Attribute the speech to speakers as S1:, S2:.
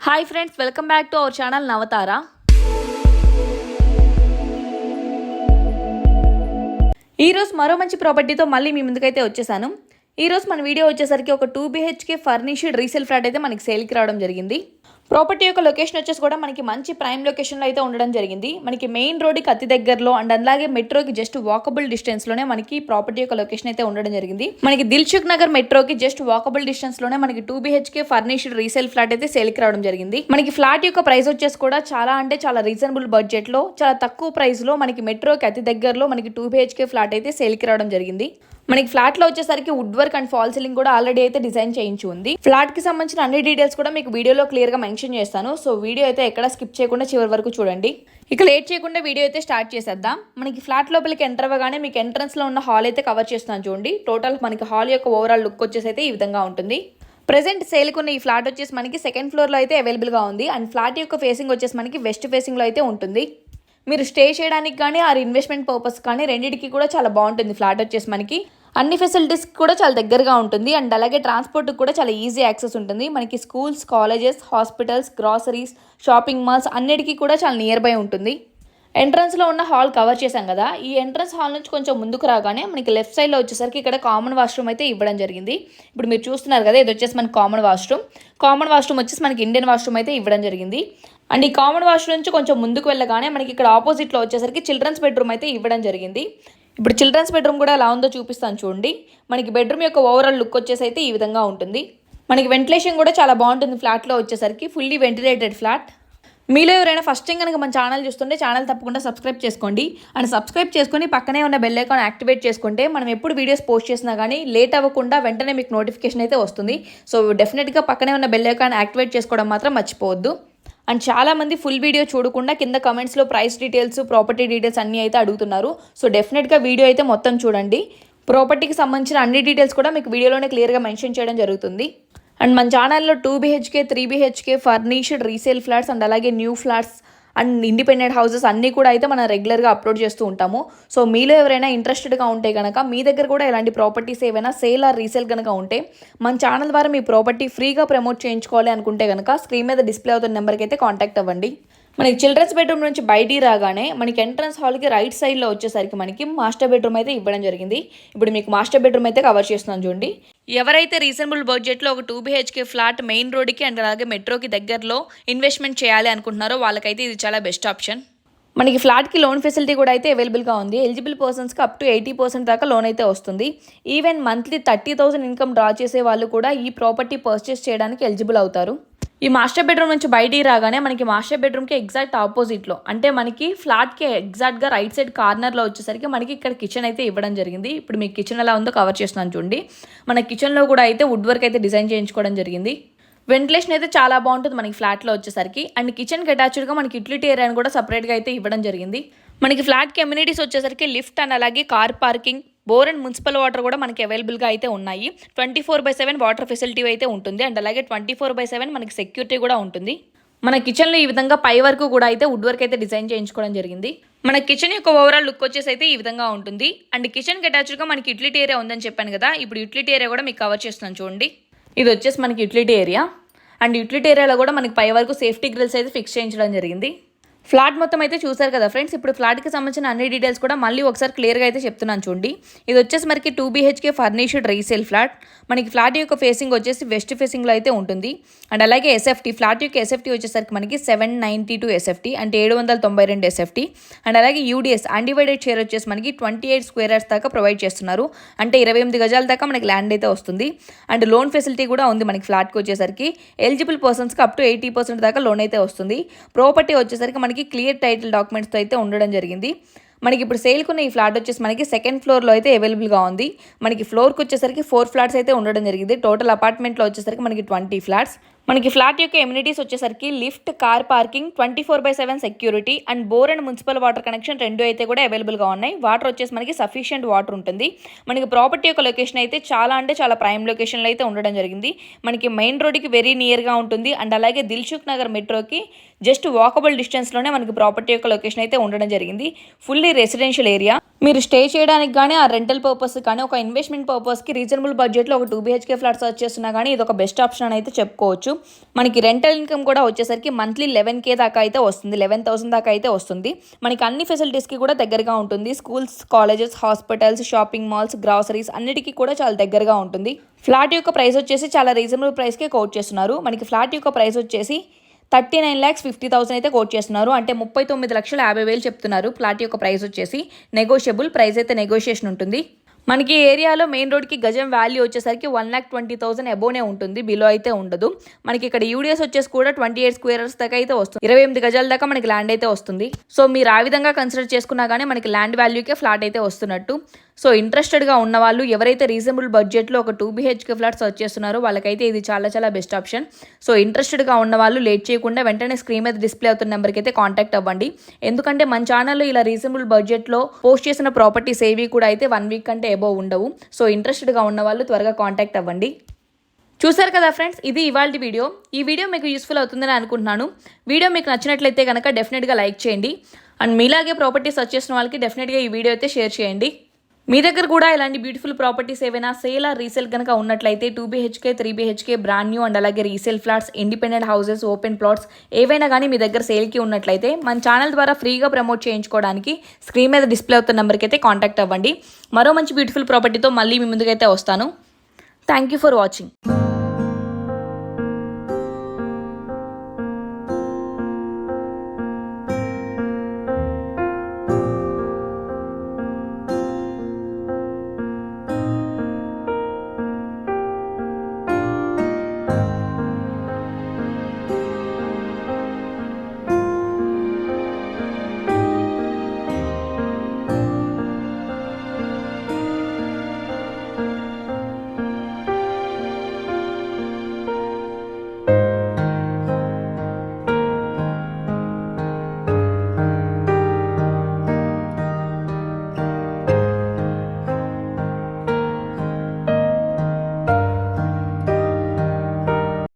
S1: Hi friends, welcome back to our channel Navatara. ఈరోజు మరో మంచి ప్రాపర్టీతో మళ్ళీ మీ ముందుకైతే వచ్చేసాను. ఈరోజు మన వీడియో వచ్చేసరికి ఒక 2 BHK ఫర్నిష్డ్ రీసేల్ ఫ్లాట్ అయితే మనకి సేల్కి రావడం జరిగింది. ప్రాపర్టీ యొక్క లొకేషన్ వచ్చేసి కూడా మనకి మంచి ప్రైమ్ లొకేషన్లో అయితే ఉండడం జరిగింది. మనకి మెయిన్ రోడ్కి అతి దగ్గరలో అండ్ అలాగే మెట్రోకి జస్ట్ వాకబుల్ డిస్టెన్స్లోనే మనకి ప్రాపర్టీ యొక్క లొకేషన్ అయితే ఉండడం జరిగింది. మనకి దిల్సుఖ్ నగర్ మెట్రోకి జస్ట్ వాకబుల్ డిస్టెన్స్లోనే మనకి 2 BHK ఫర్నిష్డ్ రీసేల్ ఫ్లాట్ అయితే సేల్కి రావడం జరిగింది. మనకి ఫ్లాట్ యొక్క ప్రైస్ వచ్చేసి కూడా చాలా రీజనబుల్ బడ్జెట్లో చాలా తక్కువ ప్రైస్లో మనకి మెట్రోకి అతి దగ్గరలో మనకి 2 BHK ఫ్లాట్ అయితే సేల్కి రావడం జరిగింది. మనకి ఫ్లాట్ లో వచ్చేసరికి wood work and fall ceiling కూడా ఆల్రెడీ అయితే డిజైన్ చేయించి ఉంది. ఫ్లాట్ కి సంబంధించిన అన్ని డీటెయిల్స్ కూడా మీకు వీడియోలో క్లియర్ గా మెన్షన్ చేస్తాను. సో వీడియో అయితే ఎక్కడ స్కిప్ చేయకుండా చివరి వరకు చూడండి. ఇక లేట్ చేయకుండా వీడియో అయితే స్టార్ట్ చేసేద్దాం. మనకి ఫ్లాట్ లోపలికి ఎంటర్ అవ్వగానే మీకు ఎంట్రన్స్ లో ఉన్న హాల్ అయితే కవర్ చేస్తున్నాను చూడండి. టోటల్ మనకి హాల్ యొక్క ఓవరాల్ లుక్ వచ్చేసి అయితే ఈ విధంగా ఉంటుంది. ప్రెసెంట్ సేల్కి ఉన్న ఈ ఫ్లాట్ వచ్చేసి మనకి సెకండ్ ఫ్లోర్ లో అయితే అవైలబుల్ గా ఉంది. అండ్ ఫ్లాట్ యొక్క ఫేసింగ్ వచ్చేసి మనకి వెస్ట్ ఫేసింగ్ లో అయితే ఉంటుంది. మీరు స్టే చేయడానికి కానీ ఆర్ ఇన్వెస్ట్మెంట్ పర్పస్ కానీ రెండింటికి కూడా చాలా బాగుంటుంది. ఫ్లాట్ వచ్చేసి మనకి అన్ని ఫెసిలిటీస్ కూడా చాలా దగ్గరగా ఉంటుంది. అండ్ అలాగే ట్రాన్స్పోర్ట్ కూడా చాలా ఈజీ యాక్సెస్ ఉంటుంది. మనకి schools, colleges, hospitals, groceries, shopping malls అన్నిటికీ కూడా చాలా నియర్ బై ఉంటుంది. ఎంట్రన్స్లో ఉన్న హాల్ కవర్ చేశాం కదా. ఈ ఎంట్రన్స్ హాల్ నుంచి కొంచెం ముందుకు రాగానే మనకి లెఫ్ట్ సైడ్లో వచ్చేసరికి ఇక్కడ కామన్ వాష్రూమ్ అయితే ఇవ్వడం జరిగింది. ఇప్పుడు మీరు చూస్తున్నారు కదా, ఇది వచ్చేసి మనకి కామన్ వాష్రూమ్ వచ్చేసి మనకి ఇండియన్ వాష్రూమ్ అయితే ఇవ్వడం జరిగింది. అండ్ ఈ కామన్ వాష్రూమ్ నుంచి కొంచెం ముందుకు వెళ్ళగానే మనకి ఇక్కడ ఆపోజిట్లో వచ్చేసరికి చిల్డ్రన్స్ బెడ్రూమ్ అయితే ఇవ్వడం జరిగింది. ఇప్పుడు చిల్డ్రన్స్ బెడ్రూమ్ కూడా ఎలా ఉందో చూపిస్తాను చూడండి. మనకి బెడ్రూమ్ యొక్క ఓవరాల్ లుక్ వచ్చేసి అయితే ఈ విధంగా ఉంటుంది. మనకి వెంటిలేషన్ కూడా చాలా బాగుంటుంది. ఫ్లాట్లో వచ్చేసరికి ఫుల్లీ వెంటిలేటెడ్ ఫ్లాట్. మీలో ఎవరైనా ఫస్ట్ టైం కనుక మన ఛానల్ చూస్తుంటే ఛానల్ తప్పకుండా సబ్స్క్రైబ్ చేసుకోండి. అండ్ సబ్స్క్రైబ్ చేసుకొని పక్కనే ఉన్న బెల్ ఐకాన్ యాక్టివేట్ చేసుకుంటే మనం ఎప్పుడు వీడియోస్ పోస్ట్ చేసినా కానీ లేట్ అవ్వకుండా వెంటనే మీకు నోటిఫికేషన్ అయితే వస్తుంది. సో డెఫినెట్గా పక్కనే ఉన్న బెల్ ఐకాన్ యాక్టివేట్ చేసుకోవడం మాత్రం మర్చిపోవద్దు. అండ్ చాలామంది ఫుల్ వీడియో చూడకుండా కింద కమెంట్స్లో ప్రైస్ డీటెయిల్స్, ప్రాపర్టీ డీటెయిల్స్ అన్నీ అయితే అడుగుతున్నారు. సో డెఫినెట్గా వీడియో అయితే మొత్తం చూడండి. ప్రాపర్టీకి సంబంధించిన అన్ని డీటెయిల్స్ కూడా మీకు వీడియోలోనే క్లియర్గా మెన్షన్ చేయడం జరుగుతుంది. అండ్ మన ఛానల్లో 2 BHK 3 BHK furnished resale flats and అలాగే new flats and independent houses అన్నీ కూడా అయితే మనం రెగ్యులర్గా అప్లోడ్ చేస్తూ ఉంటాము. సో మీలో ఎవరైనా ఇంట్రెస్టెడ్గా ఉంటే కనుక మీ దగ్గర కూడా ఇలాంటి ప్రాపర్టీస్ ఏవైనా సేల్ ఆర్ రీసేల్ కనుక ఉంటే మన ఛానల్ ద్వారా మీ ప్రాపర్టీ ఫ్రీగా ప్రమోట్ చేయించుకోవాలి అనుకుంటే కనుక స్క్రీన్ మీద డిస్ప్లే అవుతున్న నెంబర్కి అయితే కాంటాక్ట్ అవ్వండి. మనకి చిల్డ్రన్స్ బెడ్రూమ్ నుంచి బయటికి రాగానే మనకి ఎంట్రన్స్ హాల్కి రైట్ సైడ్లో వచ్చేసరికి మనకి మాస్టర్ బెడ్రూమ్ అయితే ఇవ్వడం జరిగింది. ఇప్పుడు మీకు మాస్టర్ బెడ్రూమ్ అయితే కవర్ చేస్తున్నాను చూడండి. ఎవరైతే రీజనబుల్ బడ్జెట్లో ఒక 2 BHK ఫ్లాట్ మెయిన్ రోడ్కి అండ్ అలాగే మెట్రోకి దగ్గరలో ఇన్వెస్ట్మెంట్ చేయాలి అనుకుంటున్నారో వాళ్ళకైతే ఇది చాలా బెస్ట్ ఆప్షన్. మనకి ఫ్లాట్కి లోన్ ఫెసిలిటీ కూడా అయితే అవైలబుల్గా ఉంది. ఎలిజిబుల్ పర్సన్స్కి అప్ టు 80% దాకా లోన్ అయితే వస్తుంది. ఈవెన్ మంత్లీ 30,000 ఇన్కమ్ డ్రా చేసే వాళ్ళు కూడా ఈ ప్రాపర్టీ పర్చేస్ చేయడానికి ఎలిజిబుల్ అవుతారు. ఈ మాస్టర్ బెడ్రూమ్ నుంచి బయటికి రాగానే మనకి మాస్టర్ బెడ్రూమ్కి ఎగ్జాక్ట్ ఆపోజిట్లో అంటే మనకి ఫ్లాట్కి ఎగ్జాక్ట్గా రైట్ సైడ్ కార్నర్లో వచ్చేసరికి మనకి ఇక్కడ కిచెన్ అయితే ఇవ్వడం జరిగింది. ఇప్పుడు మీకు కిచెన్ ఎలా ఉందో కవర్ చేస్తున్నాను చూడండి. మన కిచెన్లో కూడా అయితే వుడ్ వర్క్ అయితే డిజైన్ చేయించుకోవడం జరిగింది. వెంటిలేషన్ అయితే చాలా బాగుంటుంది మనకి ఫ్లాట్లో వచ్చేసరికి. అండ్ కిచెన్కి అటాచ్డ్గా మనకి యుటిలిటీ ఏరియాని కూడా సపరేట్గా అయితే ఇవ్వడం జరిగింది. మనకి ఫ్లాట్కి అమ్యూనిటీస్ వచ్చేసరికి లిఫ్ట్ అండ్ అలాగే car parking, bore and municipal water కూడా మనకి అవైలబుల్గా అయితే ఉన్నాయి. 24/7 వాటర్ ఫెసిలిటీ అయితే ఉంటుంది. అండ్ అలాగే 24/7 మనకి సెక్యూరిటీ కూడా ఉంటుంది. మన కిచెన్లో ఈ విధంగా పై వరకు కూడా అయితే వుడ్ వర్క్ అయితే డిజైన్ చేయించుకోవడం జరిగింది. మన కిచెన్ యొక్క ఓవరాల్ లుక్ వచ్చేసి అయితే ఈ విధంగా ఉంటుంది. అండ్ కిచెన్కి అటాచ్డ్గా మనకి యుటిలిటీ ఏరియా ఉందని చెప్పాను కదా. ఇప్పుడు యుటిలిటీ ఏరియా కూడా మీకు కవర్ చేస్తున్నాను చూడండి. ఇది వచ్చేసి మనకి యుటిలిటీ ఏరియా. అండ్ యుటిలిటీ ఏరియాలో కూడా మనకి పై వరకు సేఫ్టీ గ్రిల్స్ అయితే ఫిక్స్ చేయించడం జరిగింది. ఫ్లాట్ మొత్తం అయితే చూసారు కదా ఫ్రెండ్స్. ఇప్పుడు ఫ్లాట్కి సంబంధించిన అన్ని డీటెయిల్స్ కూడా మళ్ళీ ఒకసారి క్లియర్గా అయితే చెప్తున్నాను చూడండి. ఇది వచ్చేసి మనకి 2 BHK ఫర్నిష్డ్ రీసేల్ ఫ్లాట్. మనకి ఫ్లాట్ యొక్క ఫేసింగ్ వచ్చేసి వెస్ట్ ఫేసింగ్లో అయితే ఉంటుంది. అండ్ అలాగే SFT, ఫ్లాట్ యొక్క SFT వచ్చేసరికి మనకి 792 SFT అంటే 792 SFT. అండ్ అలాగే UDS అన్డివైడెడ్ షేర్ వచ్చేసి మనకి 28 స్క్వేర్ యార్డ్స్ దాకా ప్రొవైడ్ చేస్తున్నారు. అంటే 28 గజాల దాకా మనకి ల్యాండ్ అయితే వస్తుంది. అండ్ లోన్ ఫెసిలిటీ కూడా ఉంది మనకి ఫ్లాట్కి వచ్చేసరికి. ఎలిజిబుల్ పర్సన్స్కి అప్ టు 80% దాకా లోన్ అయితే వస్తుంది. ప్రాపర్టీ వచ్చేసరికి మనకి క్లియర్ టైటిల్ డాక్యుమెంట్స్తో అయితే ఉండడం జరిగింది. మనకి ఇప్పుడు సేల్కున్న ఈ ఫ్లాట్ వచ్చేసి మనకి సెకండ్ ఫ్లోర్లో అయితే అవైలబుల్గా ఉంది. మనకి ఫ్లోర్కి వచ్చేసరికి 4 ఫ్లాట్స్ అయితే ఉండడం జరిగింది. టోటల్ అపార్ట్మెంట్లో వచ్చేసరికి మనకి 20 ఫ్లాట్స్. మనకి ఫ్లాట్ యొక్క ఎమ్యూనిటీస్ వచ్చేసరికి lift, car parking, 24/7 security and bore and municipal water connection రెండు అయితే కూడా అవైలబుల్గా ఉన్నాయి. వాటర్ వచ్చేసి మనకి సఫిషియంట్ వాటర్ ఉంటుంది. మనకి ప్రాపర్టీ యొక్క లొకేషన్ అయితే చాలా ప్రైమ్ లొకేషన్లో అయితే ఉండడం జరిగింది. మనకి మెయిన్ రోడ్కి వెరీ నియర్గా ఉంటుంది. అండ్ అలాగే దిల్సుఖ్ నగర్ మెట్రోకి జస్ట్ వాకబుల్ డిస్టెన్స్లోనే మనకి ప్రాపర్టీ యొక్క లొకేషన్ అయితే ఉండడం జరిగింది. Fully residential area. మీరు స్టే చేయడానికి కానీ ఆ రెంటల్ పర్పస్ కానీ ఒక ఇన్వెస్ట్మెంట్ పర్పస్కి రీజనబుల్ బడ్జెట్లో ఒక 2 BHK ఫ్లాట్ సర్చ్ చేస్తున్నా కానీ ఇది ఒక బెస్ట్ ఆప్షన్ అని అయితే చెప్పుకోవచ్చు. మనకి రెంటల్ ఇన్కమ్ కూడా వచ్చేసరికి మంత్లీ 11K దాకా అయితే వస్తుంది, 11,000 దాకా అయితే వస్తుంది. మనకి అన్ని ఫెసిలిటీస్కి కూడా దగ్గరగా ఉంటుంది. Schools, colleges, hospitals, shopping malls, groceries అన్నిటికీ కూడా చాలా దగ్గరగా ఉంటుంది. ఫ్లాట్ యొక్క ప్రైస్ వచ్చేసి చాలా రీజనబుల్ ప్రైస్కే కోట్ చేస్తున్నారు. మనకి ఫ్లాట్ యొక్క ప్రైస్ వచ్చేసి 39,50,000 అయితే కోట్ చేస్తున్నారు. అంటే 39,50,000 చెప్తున్నారు. ఫ్లాట్ యొక్క ప్రైస్ వచ్చేసి నెగోషియబుల్ ప్రైస్ అయితే నెగోషియేషన్ ఉంటుంది. మనకి ఏరియాలో మెయిన్ రోడ్కి గజం వాల్యూ వచ్చేసరికి 1,20,000 అబోనే ఉంటుంది, బిలో అయితే ఉండదు. మనకి ఇక్కడ యూడిఎస్ వచ్చేసి కూడా 28 స్క్వేర్స్ దాకా అయితే వస్తుంది, 28 గజాల దాకా మనకి ల్యాండ్ అయితే వస్తుంది. సో మీరు ఆ విధంగా కన్సిడర్ చేసుకున్నా కానీ మనకి ల్యాండ్ వాల్యూకే ఫ్లాట్ అయితే వస్తున్నట్టు. సో ఇంట్రెస్టెడ్గా ఉన్న వాళ్ళు ఎవరైతే రీజనబుల్ బడ్జెట్లో ఒక 2 BHK ఫ్లాట్ సర్చ్ చేస్తున్నారో వాళ్ళకైతే ఇది చాలా చాలా బెస్ట్ ఆప్షన్. సో ఇంట్రెస్టెడ్గా ఉన్న వాళ్ళు లేట్ చేయకుండా వెంటనే స్క్రీన్ మీద డిస్ప్లే అవుతున్న నెంబర్కి అయితే కాంటాక్ట్ అవ్వండి. ఎందుకంటే మన ఛానల్లో ఇలా రీజనబుల్ బడ్జెట్లో పోస్ట్ చేసిన ప్రాపర్టీస్ ఏవి కూడా అయితే 1 వీక్ కంటే అబోవ్ ఉండవు. సో ఇంట్రెస్టెడ్గా ఉన్న వాళ్ళు త్వరగా కాంటాక్ట్ అవ్వండి. చూసారు కదా ఫ్రెండ్స్, ఇది ఇవాల్టి వీడియో. ఈ వీడియో మీకు యూస్ఫుల్ అవుతుందని అనుకుంటున్నాను. వీడియో మీకు నచ్చినట్లయితే కనుక డెఫినెట్గా లైక్ చేయండి. అండ్ మీలాగే ప్రాపర్టీ సర్చ్ చేసిన వాళ్ళకి డెఫినెట్గా ఈ వీడియో అయితే షేర్ చేయండి. మీ దగ్గర కూడా ఇలాంటి బ్యూటిఫుల్ ప్రాపర్టీస్ ఏవైనా సేల్ ఆర్ రీసేల్ కనుక ఉన్నట్లయితే 2 BHK, 3 BHK brand new and అలాగే resale flats, independent houses, open plots ఏవైనా కానీ మీ దగ్గర సేల్కి ఉన్నట్లయితే మన ఛానల్ ద్వారా ఫ్రీగా ప్రమోట్ చేయించుకోవడానికి స్క్రీన్ మీద డిస్ప్లే అవుతున్న నెంబర్కి అయితే కాంటాక్ట్ అవ్వండి. మరో మంచి బ్యూటిఫుల్ ప్రాపర్టీతో మళ్ళీ మీ ముందుకైతే వస్తాను. Thank you for watching.